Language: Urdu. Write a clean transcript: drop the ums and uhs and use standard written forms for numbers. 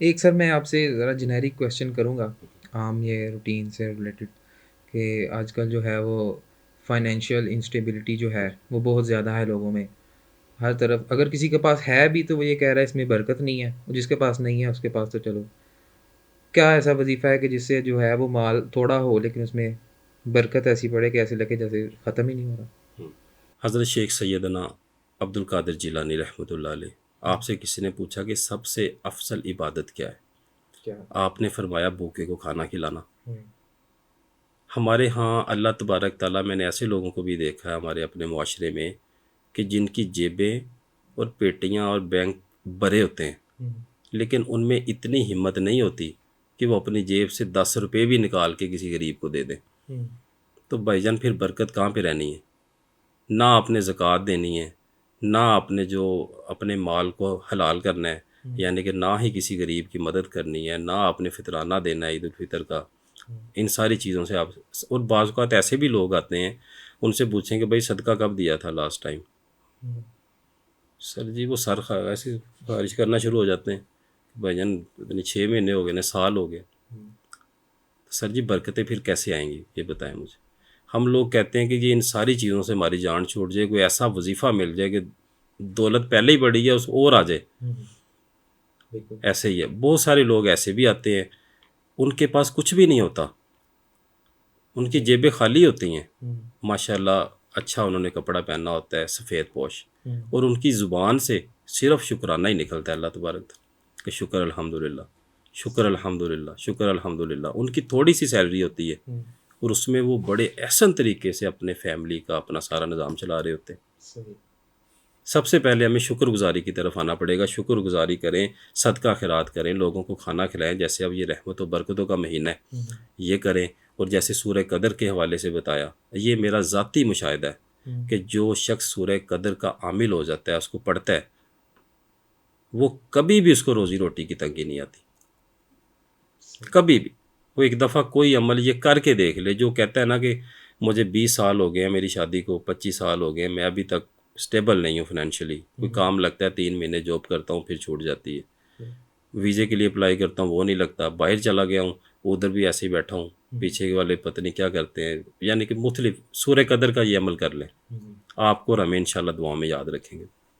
ایک سر میں آپ سے ذرا جنیرک کویشچن کروں گا، عام یہ روٹین سے ریلیٹڈ، کہ آج کل جو ہے وہ فائنینشیل انسٹیبلٹی جو ہے وہ بہت زیادہ ہے لوگوں میں، ہر طرف اگر کسی کے پاس ہے بھی تو وہ یہ کہہ رہا ہے اس میں برکت نہیں ہے، اور جس کے پاس نہیں ہے اس کے پاس تو چلو، کیا ایسا وظیفہ ہے کہ جس سے جو ہے وہ مال تھوڑا ہو لیکن اس میں برکت ایسی پڑے کہ ایسے لگے جیسے ختم ہی نہیں ہو رہا؟ حضرت شیخ سیدنا عبد القادر جیلانی رحمۃ اللہ علیہ، آپ سے کسی نے پوچھا کہ سب سے افضل عبادت کیا ہے؟ کیا؟ آپ نے فرمایا بھوکے کو کھانا کھلانا۔ ہمارے ہاں اللہ تبارک تعالیٰ، میں نے ایسے لوگوں کو بھی دیکھا ہے ہمارے اپنے معاشرے میں کہ جن کی جیبیں اور پیٹیاں اور بینک بھرے ہوتے ہیں، لیکن ان میں اتنی ہمت نہیں ہوتی کہ وہ اپنی جیب سے 10 روپے بھی نکال کے کسی غریب کو دے دیں۔ تو بھائی جان پھر برکت کہاں پہ رہنی ہے؟ نہ آپ نے زکوٰۃ دینی ہے، نہ آپ نے جو اپنے مال کو حلال کرنا ہے، یعنی کہ نہ ہی کسی غریب کی مدد کرنی ہے، نہ آپ نے فطرانہ دینا ہے عید الفطر کا۔ ان ساری چیزوں سے آپ، اور بعض اوقات ایسے بھی لوگ آتے ہیں ان سے پوچھیں کہ بھائی صدقہ کب دیا تھا لاسٹ ٹائم؟ سر جی وہ ایسے خارج کرنا شروع ہو جاتے ہیں، بھائی جان اتنے 6 مہینے ہو گئے نا، سال ہو گئے۔ سر جی برکتیں پھر کیسے آئیں گی یہ بتائیں مجھے۔ ہم لوگ کہتے ہیں کہ یہ ان ساری چیزوں سے ہماری جان چھوٹ جائے، کوئی ایسا وظیفہ مل جائے کہ دولت پہلے ہی بڑھی ہے اس اور آ جائے، ایسے ہی ہے۔ بہت سارے لوگ ایسے بھی آتے ہیں ان کے پاس کچھ بھی نہیں ہوتا، ان کی جیبیں خالی ہوتی ہیں، ماشاء اللہ اچھا انہوں نے کپڑا پہنا ہوتا ہے سفید پوش، اور ان کی زبان سے صرف شکرانہ ہی نکلتا ہے اللہ تبارک کہ شکر الحمدللہ، شکر الحمدللہ، شکر الحمدللہ۔ ان کی تھوڑی سی سیلری ہوتی ہے اور اس میں وہ بڑے احسن طریقے سے اپنے فیملی کا اپنا سارا نظام چلا رہے ہوتے ہیں۔ سب سے پہلے ہمیں شکر گزاری کی طرف آنا پڑے گا، شکر گزاری کریں، صدقہ خیرات کریں، لوگوں کو کھانا کھلائیں، جیسے اب یہ رحمت و برکتوں کا مہینہ ہے یہ کریں۔ اور جیسے سورہ قدر کے حوالے سے بتایا، یہ میرا ذاتی مشاہدہ ہے کہ جو شخص سورہ قدر کا عامل ہو جاتا ہے، اس کو پڑھتا ہے، وہ کبھی بھی اس کو روزی روٹی کی تنگی نہیں آتی، کبھی بھی۔ وہ ایک دفعہ کوئی عمل یہ کر کے دیکھ لے، جو کہتا ہے نا کہ مجھے 20 سال ہو گئے ہیں میری شادی کو، 25 سال ہو گئے ہیں، میں ابھی تک اسٹیبل نہیں ہوں فائنینشلی، کوئی کام لگتا ہے 3 مہینے جاب کرتا ہوں پھر چھوٹ جاتی ہے، ویزے کے لیے اپلائی کرتا ہوں وہ نہیں لگتا، باہر چلا گیا ہوں ادھر بھی ایسے ہی بیٹھا ہوں، پیچھے والے پتہ نہیں کیا کرتے ہیں، یعنی کہ مختلف۔ سورہ قدر کا یہ عمل کر لیں، آپ کو اور ہمیں انشاءاللہ دعاؤں میں یاد رکھیں گے۔